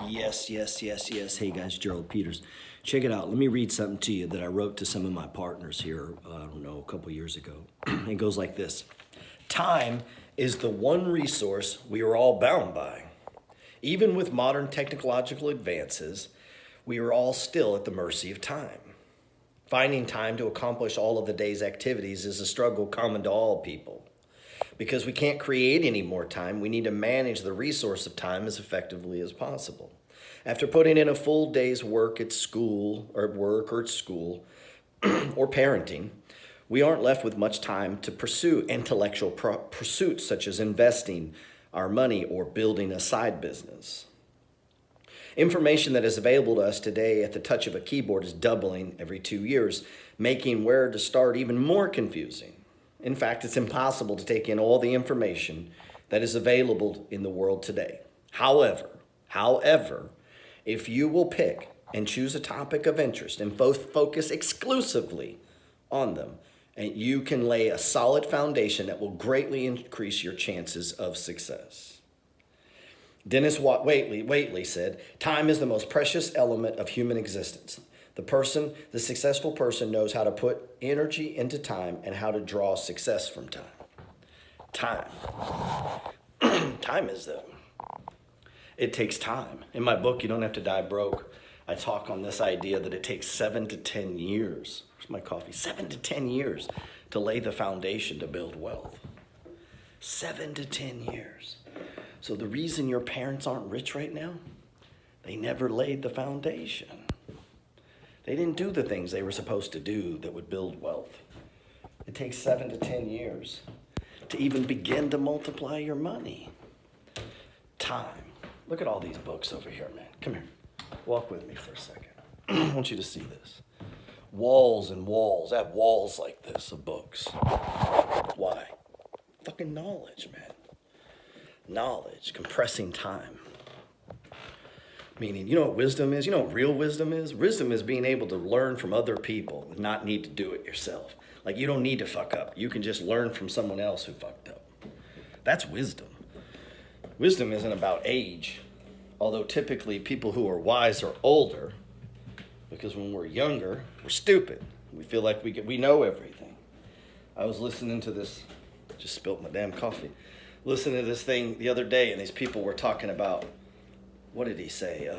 Yes, yes, yes, yes. Hey guys, Gerald Peters. Check it out. Let me read something to you that I wrote to some of my partners here, I don't know, a couple years ago. It goes like this. Time is the one resource we are all bound by. Even with modern technological advances, we are all still at the mercy of time. Finding time to accomplish all of the day's activities is a struggle common to all people. Because we can't create any more time, we need to manage the resource of time as effectively as possible. After putting in a full day's work at school, or at work, or at school, or parenting, we aren't left with much time to pursue intellectual pursuits such as investing our money or building a side business. Information that is available to us today at the touch of a keyboard is doubling every 2 years, making where to start even more confusing. In fact, it's impossible to take in all the information that is available in the world today. However, if you will pick and choose a topic of interest and both focus exclusively on them, and you can lay a solid foundation that will greatly increase your chances of success. Dennis Waitley said, "Time is the most precious element of human existence. The successful person knows how to put energy into time and how to draw success from time." Time. Time is it takes time. In my book, You Don't Have to Die Broke, I talk on this idea that it takes 7 to 10 years. Where's my coffee? 7 to 10 years to lay the foundation to build wealth. 7 to 10 years. So the reason your parents aren't rich right now, they never laid the foundation. They didn't do the things they were supposed to do that would build wealth. It takes 7 to 10 years to even begin to multiply your money. Time. Look at all these books over here, man. Come here. Walk with me for a second. I want you to see this. Walls and walls. I have walls like this of books. Why? Fucking knowledge, man. Knowledge, compressing time. Meaning, you know what wisdom is? You know what real wisdom is? Wisdom is being able to learn from other people and not need to do it yourself. Like, you don't need to fuck up. You can just learn from someone else who fucked up. That's wisdom. Wisdom isn't about age, although typically people who are wise are older, because when we're younger, we're stupid. We feel like we know everything. I was listening to this, just spilt my damn coffee, listening to this thing the other day, and these people were talking about, what did he say?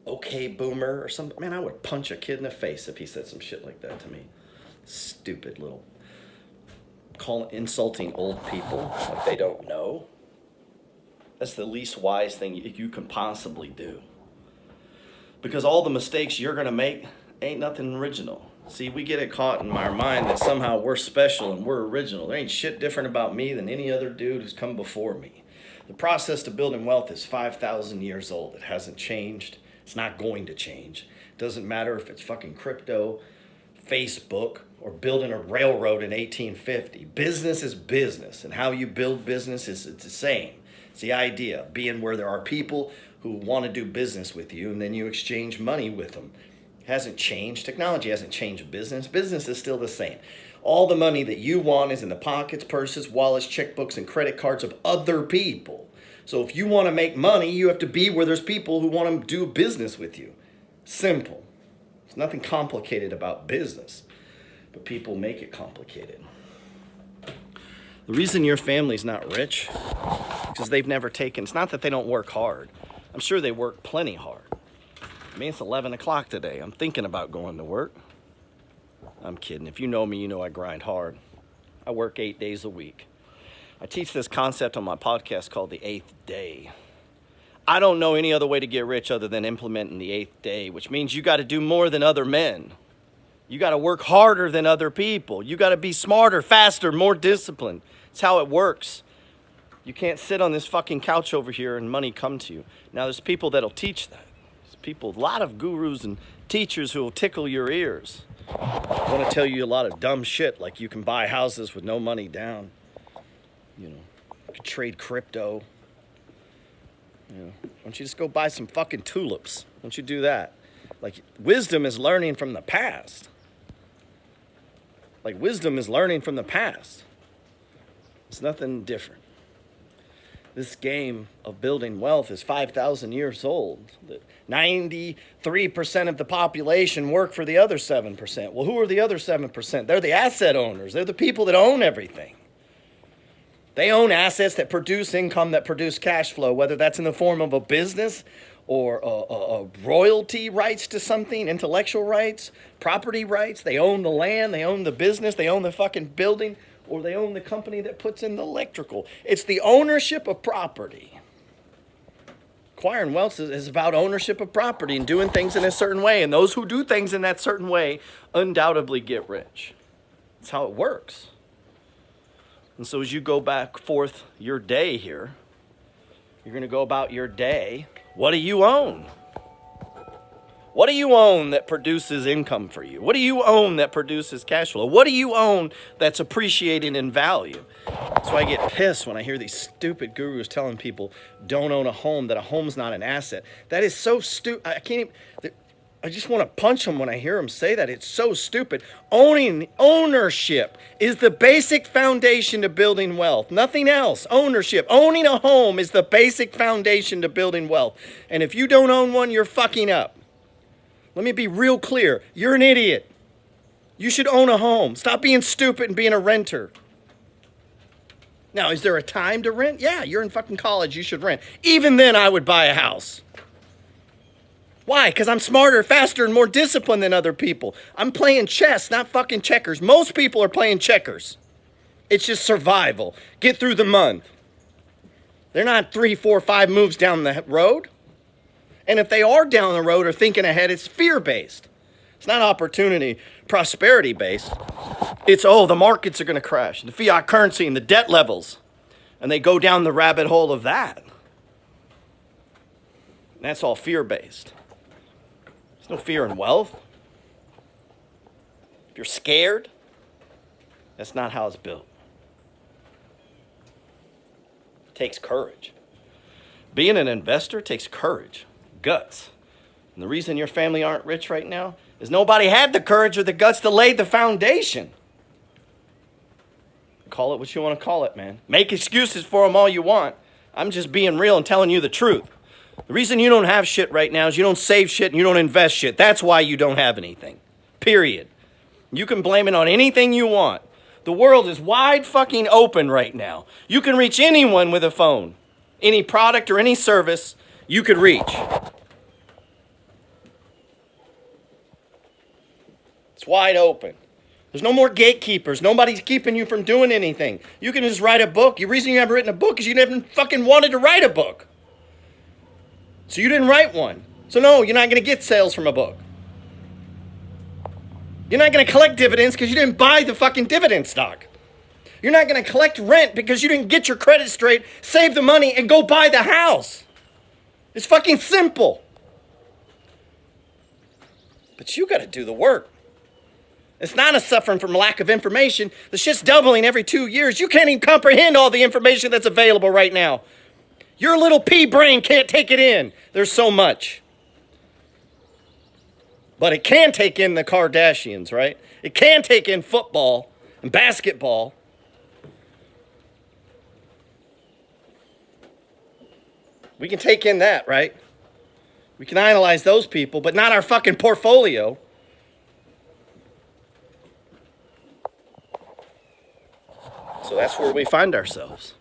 Okay, boomer or something. Man, I would punch a kid in the face if he said some shit like that to me. Stupid little, insulting old people like they don't know. That's the least wise thing you can possibly do. Because all the mistakes you're going to make ain't nothing original. See, we get it caught in our mind that somehow we're special and we're original. There ain't shit different about me than any other dude who's come before me. The process to building wealth is 5,000 years old. It hasn't changed. It's not going to change. It doesn't matter if it's fucking crypto, Facebook, or building a railroad in 1850. Business is business, and how you build business is the same. It's the idea, being where there are people who want to do business with you, and then you exchange money with them. It hasn't changed. Technology hasn't changed business. Business is still the same. All the money that you want is in the pockets, purses, wallets, checkbooks, and credit cards of other people. So if you want to make money, you have to be where there's people who want to do business with you. Simple. There's nothing complicated about business, but people make it complicated. The reason your family's not rich is because they've never taken, it's not that they don't work hard. I'm sure they work plenty hard. I mean, it's 11 o'clock today. I'm thinking about going to work. I'm kidding. If you know me, you know I grind hard. I work 8 days a week. I teach this concept on my podcast called the 8th day. I don't know any other way to get rich other than implementing the 8th day, which means you got to do more than other men. You got to work harder than other people. You got to be smarter, faster, more disciplined. It's how it works. You can't sit on this fucking couch over here and money come to you. Now, there's people that'll teach that. There's people, a lot of gurus and teachers who will tickle your ears. I want to tell you a lot of dumb shit, like you can buy houses with no money down. You know, you can trade crypto. You know, why don't you just go buy some fucking tulips? Why don't you do that? Like, wisdom is learning from the past. Like, wisdom is learning from the past. It's nothing different. this game of building wealth is 5,000 years old. 93% of the population work for the other 7%. Well, who are the other 7%? They're the asset owners. They're the people that own everything. They own assets that produce income, that produce cash flow, whether that's in the form of a business or a royalty rights to something, intellectual rights, property rights. They own the land, they own the business, they own the fucking building, or they own the company that puts in the electrical. It's the ownership of property. Acquiring wealth is about ownership of property and doing things in a certain way. And those who do things in that certain way undoubtedly get rich. That's how it works. And so as you go back forth your day here, you're going to go about your day. What do you own? What do you own that produces income for you? What do you own that produces cash flow? What do you own that's appreciating in value? That's why I get pissed when I hear these stupid gurus telling people don't own a home, that a home's not an asset. That is so stupid. I just want to punch them when I hear them say that. It's so stupid. Ownership is the basic foundation to building wealth. Nothing else. Ownership. Owning a home is the basic foundation to building wealth. And if you don't own one, you're fucking up. Let me be real clear. You're an idiot. You should own a home. Stop being stupid and being a renter. Now, is there a time to rent? Yeah, you're in fucking college. You should rent. Even then, I would buy a house. Why? Because I'm smarter, faster, and more disciplined than other people. I'm playing chess, not fucking checkers. Most people are playing checkers. It's just survival. Get through the month. They're not 3, 4, 5 moves down the road. And if they are down the road or thinking ahead, it's fear-based. It's not opportunity, prosperity-based. It's, the markets are going to crash. The fiat currency and the debt levels. And they go down the rabbit hole of that. And that's all fear-based. There's no fear in wealth. If you're scared, that's not how it's built. It takes courage. Being an investor takes courage. Guts. And the reason your family aren't rich right now is nobody had the courage or the guts to lay the foundation. Call it what you want to call it, man. Make excuses for them all you want. I'm just being real and telling you the truth. The reason you don't have shit right now is you don't save shit and you don't invest shit. That's why you don't have anything. Period. You can blame it on anything you want. The world is wide fucking open right now. You can reach anyone with a phone. Any product or any service you could reach. It's wide open. There's no more gatekeepers. Nobody's keeping you from doing anything. You can just write a book. The reason you haven't written a book is you never fucking wanted to write a book. So you didn't write one. So no, you're not going to get sales from a book. You're not going to collect dividends because you didn't buy the fucking dividend stock. You're not going to collect rent because you didn't get your credit straight, save the money, and go buy the house. It's fucking simple. But you got to do the work. It's not a suffering from lack of information. The shit's doubling every 2 years. You can't even comprehend all the information that's available right now. Your little pea brain can't take it in. There's so much. But it can take in the Kardashians, right? It can take in football and basketball. We can take in that, right? We can analyze those people, but not our fucking portfolio. So that's where we find ourselves.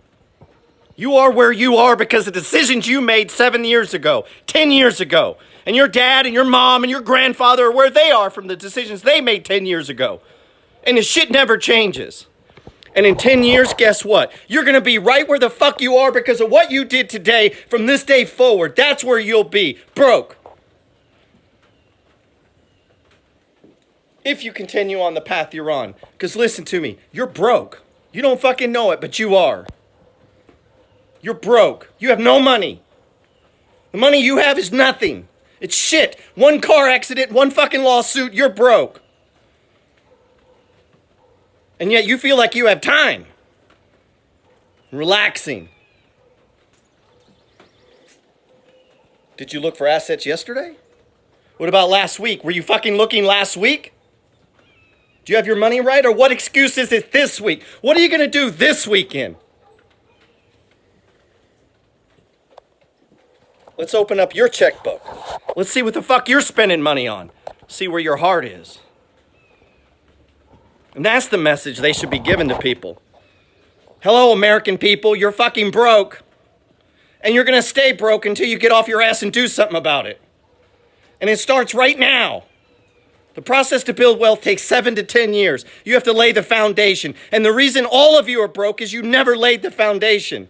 You are where you are because of decisions you made 7 years ago, 10 years ago. And your dad and your mom and your grandfather are where they are from the decisions they made 10 years ago. And the shit never changes. And in 10 years, guess what? You're going to be right where the fuck you are because of what you did today from this day forward. That's where you'll be. Broke. If you continue on the path you're on. Because listen to me. You're broke. You don't fucking know it, but you are. You're broke. You have no money. The money you have is nothing. It's shit. One car accident, one fucking lawsuit, you're broke. And yet you feel like you have time. Relaxing. Did you look for assets yesterday? What about last week? Were you fucking looking last week? Do you have your money right? Or what excuse is it this week? What are you going to do this weekend? Let's open up your checkbook. Let's see what the fuck you're spending money on. See where your heart is. And that's the message they should be giving to people. Hello, American people, you're fucking broke. And you're gonna stay broke until you get off your ass and do something about it. And it starts right now. The process to build wealth takes 7 to 10 years. You have to lay the foundation. And the reason all of you are broke is you never laid the foundation.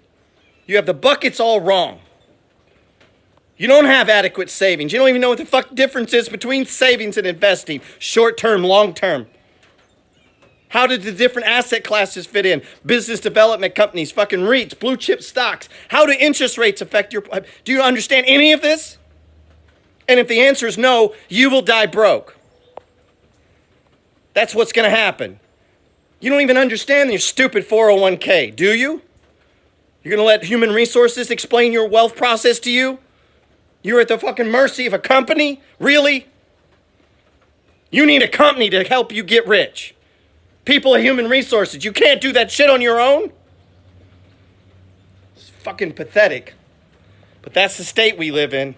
You have the buckets all wrong. You don't have adequate savings. You don't even know what the fuck difference is between savings and investing. Short term, long term. How did the different asset classes fit in? Business development companies, fucking REITs, blue chip stocks. How do interest rates affect your... Do you understand any of this? And if the answer is no, you will die broke. That's what's going to happen. You don't even understand your stupid 401k, do you? You're going to let human resources explain your wealth process to you? You're at the fucking mercy of a company? Really? You need a company to help you get rich. People at human resources, you can't do that shit on your own? It's fucking pathetic. But that's the state we live in.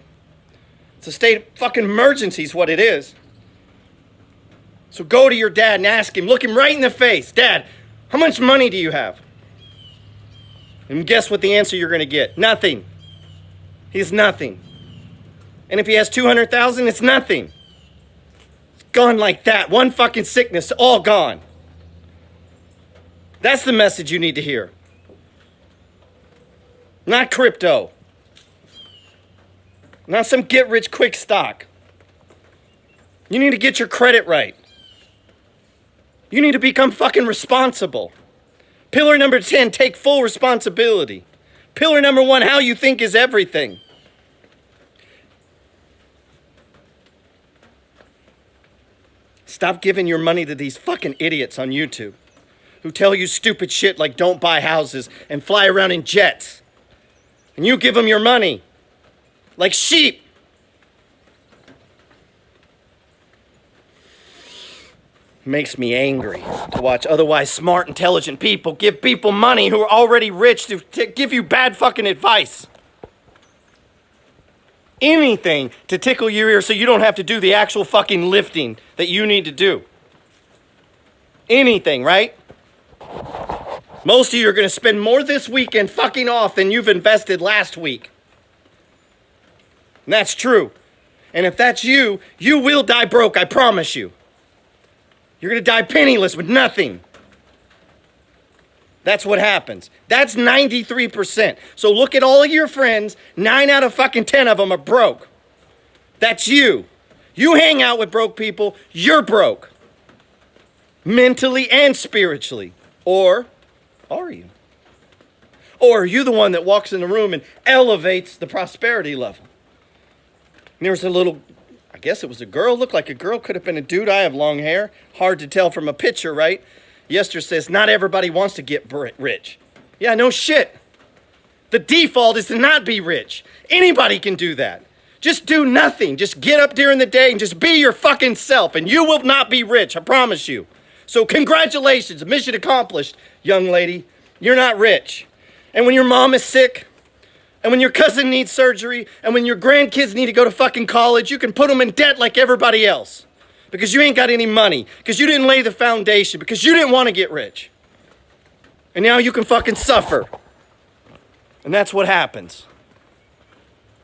It's a state of fucking emergency is what it is. So go to your dad and ask him, look him right in the face. Dad, how much money do you have? And guess what the answer you're going to get? Nothing. He has nothing. And if he has 200,000, it's nothing. It's gone like that. One fucking sickness, all gone. That's the message you need to hear. Not crypto. Not some get-rich-quick stock. You need to get your credit right. You need to become fucking responsible. Pillar number 10, take full responsibility. Pillar number 1, how you think is everything. Stop giving your money to these fucking idiots on YouTube who tell you stupid shit like don't buy houses and fly around in jets. And you give them your money like sheep. Makes me angry to watch otherwise smart, intelligent people give people money who are already rich to give you bad fucking advice. Anything to tickle your ear so you don't have to do the actual fucking lifting that you need to do. Anything, right? Most of you are going to spend more this weekend fucking off than you've invested last week. And that's true. And if that's you, you will die broke, I promise you. You're going to die penniless with nothing. That's what happens. That's 93%. So look at all of your friends. 9 out of fucking 10 of them are broke. That's you. You hang out with broke people, you're broke. Mentally and spiritually. Or are you? Or are you the one that walks in the room and elevates the prosperity level? And there was a little... I guess it was a girl. Looked like a girl. Could have been a dude. I have long hair. Hard to tell from a picture, right? Yester says, not everybody wants to get rich. Yeah, no shit. The default is to not be rich. Anybody can do that. Just do nothing. Just get up during the day and just be your fucking self. And you will not be rich. I promise you. So congratulations. Mission accomplished, young lady. You're not rich. And when your mom is sick... And when your cousin needs surgery, and when your grandkids need to go to fucking college, you can put them in debt like everybody else. Because you ain't got any money. Because you didn't lay the foundation. Because you didn't want to get rich. And now you can fucking suffer. And that's what happens.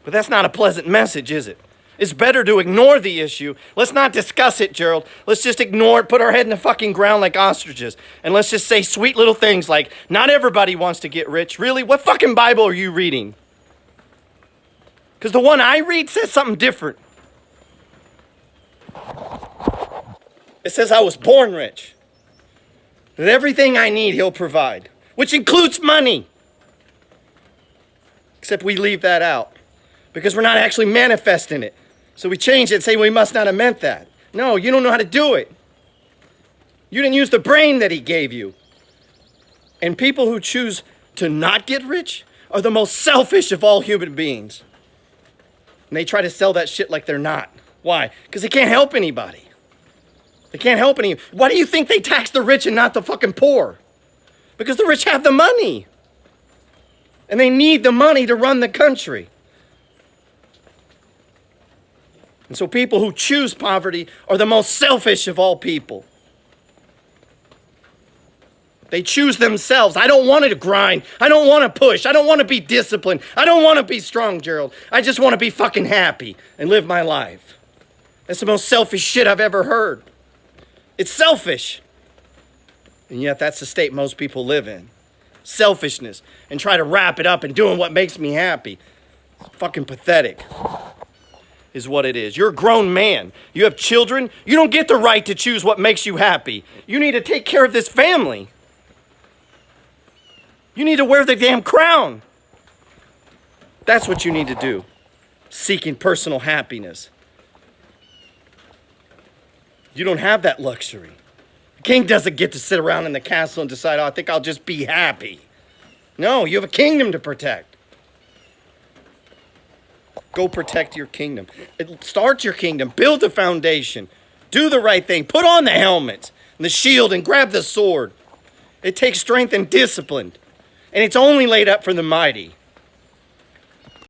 But that's not a pleasant message, is it? It's better to ignore the issue. Let's not discuss it, Gerald. Let's just ignore it, put our head in the fucking ground like ostriches. And let's just say sweet little things like, not everybody wants to get rich. Really? What fucking Bible are you reading? Because the one I read says something different. It says I was born rich. That everything I need, he'll provide. Which includes money. Except we leave that out. Because we're not actually manifesting it. So we change it and say we must not have meant that. No, you don't know how to do it. You didn't use the brain that he gave you. And people who choose to not get rich are the most selfish of all human beings. And they try to sell that shit like they're not. Why? Because they can't help anybody. They can't help any. Why do you think they tax the rich and not the fucking poor? Because the rich have the money. And they need the money to run the country. And so people who choose poverty are the most selfish of all people. They choose themselves. I don't want to grind. I don't want to push. I don't want to be disciplined. I don't want to be strong, Gerald. I just want to be fucking happy and live my life. That's the most selfish shit I've ever heard. It's selfish. And yet that's the state most people live in. Selfishness. And try to wrap it up in doing what makes me happy. It's fucking pathetic. Is what it is. You're a grown man. You have children. You don't get the right to choose what makes you happy. You need to take care of this family. You need to wear the damn crown. That's what you need to do. Seeking personal happiness. You don't have that luxury. The king doesn't get to sit around in the castle and decide, oh, I think I'll just be happy. No, you have a kingdom to protect. Go protect your kingdom. Start your kingdom. Build the foundation. Do the right thing. Put on the helmet and the shield and grab the sword. It takes strength and discipline. And it's only laid up for the mighty.